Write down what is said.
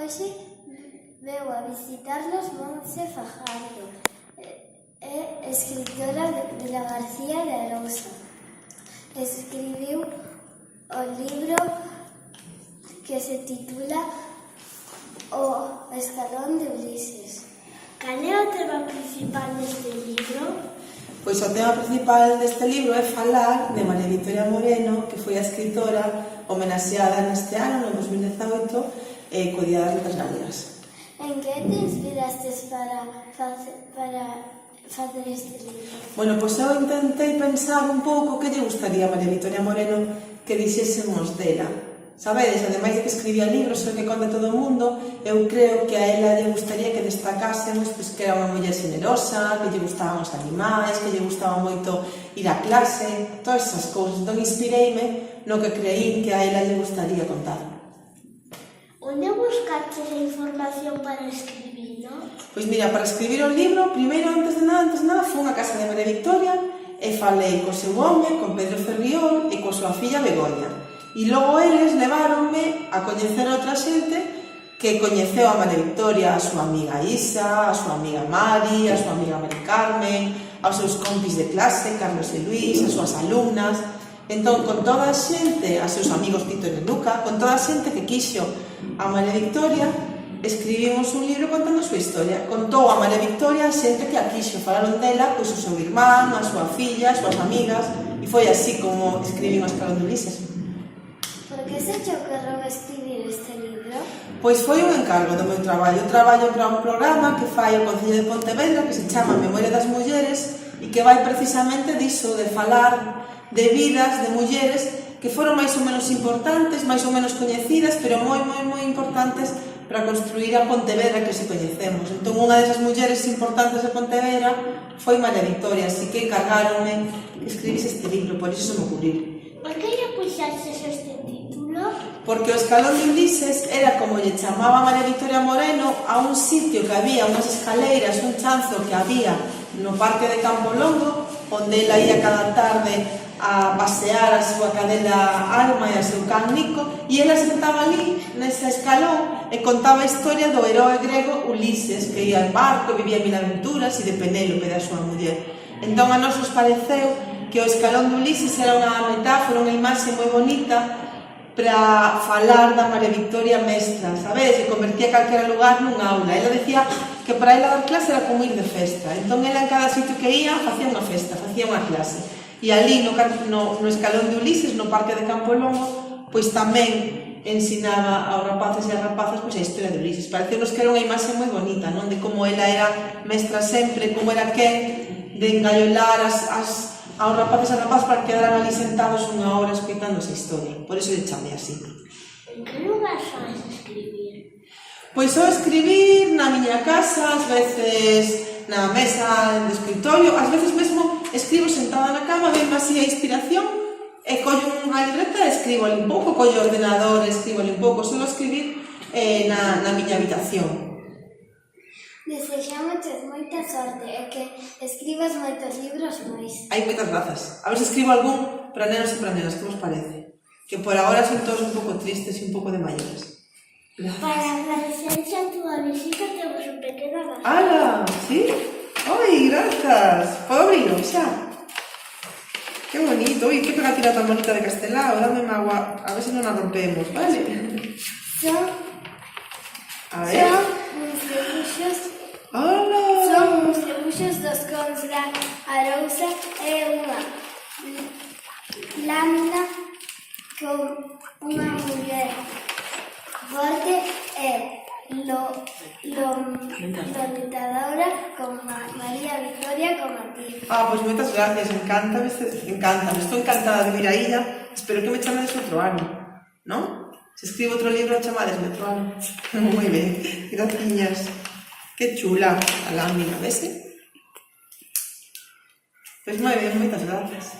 hoxe veu a visitarlos Montse Fajardo, é escritora de la García de Arousa. Escribiu o libro que se titula O escalón de Ulises. Cal é o tema principal deste libro? Pois o tema principal deste libro é falar de María Victoria Moreno, que foi a escritora homenaxeada neste ano, no 2018, co Día das Letras Galegas. En que te inspirastes para facer este libro? Bueno, pois eu intentei pensar un pouco que lle gustaría a María Victoria Moreno que dixésemos dela. Sabedes, ademais de que escribía libros o que conta todo o mundo, eu creo que a ela lle gustaría que destacásemos que era unha muller generosa, que lle gustaban os animais, que lle gustaba moito ir á clase, todas esas cousas. Entón inspireime no que creín que a ela lle gustaría contar. Onde buscaste a información para escribirlo? Pois mira, para escribir o libro, primeiro, antes de nada, fui a casa de María Victoria e falei co seu home, con Pedro Ferriol e coa súa filla Begoña. E logo eles leváronme a coñecer a outra xente que coñeceu a María Victoria, a súa amiga Isa, a súa amiga Mari, a súa amiga Mari Carmen, aos seus compis de clase, Carlos e Luis, as súas alumnas. Entón, con toda a xente, a seus amigos Tito e Luca, con toda a xente que quixo a María Victoria, escribimos un libro contando a súa historia. Contou a María Victoria a xente que a quixo, falaron dela, pois o seu irmán, a súa filla, as súas amigas, e foi así como escribín o Escalón de Ulises. Por que se che ocorreu escribir este libro? Pois foi un encargo do meu traballo. Eu traballo para un programa que fai o Concello de Pontevedra que se chama Memoria das Mulleres e que vai precisamente diso, de falar de vidas de mulleres que foron máis ou menos importantes, máis ou menos coñecidas, pero moi importantes para construir a Pontevedra que se coñecemos. Entón, unha desas mulleres importantes de Pontevedra foi María Victoria, así que encargáronme que escribise este libro, por iso se me ocurriu. Por que lle puxaste este título? Porque o Escalón de Ulises era como lle chamaba María Victoria Moreno a un sitio que había, unhas escaleiras, un chanzo que había no parque de Campo Longo, onde ela ia cada tarde a pasear a súa cadela Alma e a seu can Nico, e ela sentaba ali, nese escalón, e contaba a historia do heroe grego Ulises, que ia en barco, vivía mil aventuras, e de Penélope, da súa muller. Entón, a nos pareceu que o Escalón de Ulises era unha metáfora, unha imaxe moi bonita para falar da María Victoria mestra, sabes? Que convertía calquera lugar nun aula. Ela decía que para ela dar clase era como ir de festa. Entón, ela en cada sitio que ia facía unha festa, facía unha clase. E ali no Escalón de Ulises, no parque de Campo Longo, pois tamén ensinaba aos rapaces e as rapazas pois a historia de Ulises. Pareceu-nos que era unha imaxe moi bonita, non? De como ela era mestra sempre, como era quen de engallolar aos rapaces e rapazas para que quedaran ali sentados unha hora escoitando esa historia. Por iso lle chamei así. En que lugar sabes escribir? Pois eu escribir na miña casa, ás veces na mesa de escritorio, ás veces mesmo escribo sentada na cama, venme así a inspiración e collo unha libreta e escribo ali un pouco, collo o ordenador e escribo ali un pouco. Solo escribir na miña habitación. Desexamos moita sorte e que escribas moitos libros máis. Hai moitas grazas. A ver se escribo algún para nenos e para nenas, que vos parece? Que por agora son todos un pouco tristes e un pouco de maiores. Gracias. Para agradecerse a túa visita temos un pequeno regalo. ¡Hala! ¿Sí? ¡Ay, gracias! ¿Puedo abrirlo? Xa. ¡Qué bonito! Uy, qué pegatina tan bonita de Castelao. Dame agua, a ver si no la rompemos, ¿vale? A ver. Son uns debuxos. ¡Hala! Son uns debuxos dos cons da Arousa e unha lámina con unha muller forte e loitadora con María Victoria como a ti. Pues moitas gracias, encántame, estou encantada de vir a illa. Espero que me chamades outro ano, non? Se escribo outro libro, chamadesme outro ano. Moi ben, graciñas. Que chula a lámina, vese? Pois moi ben, moitas gracias.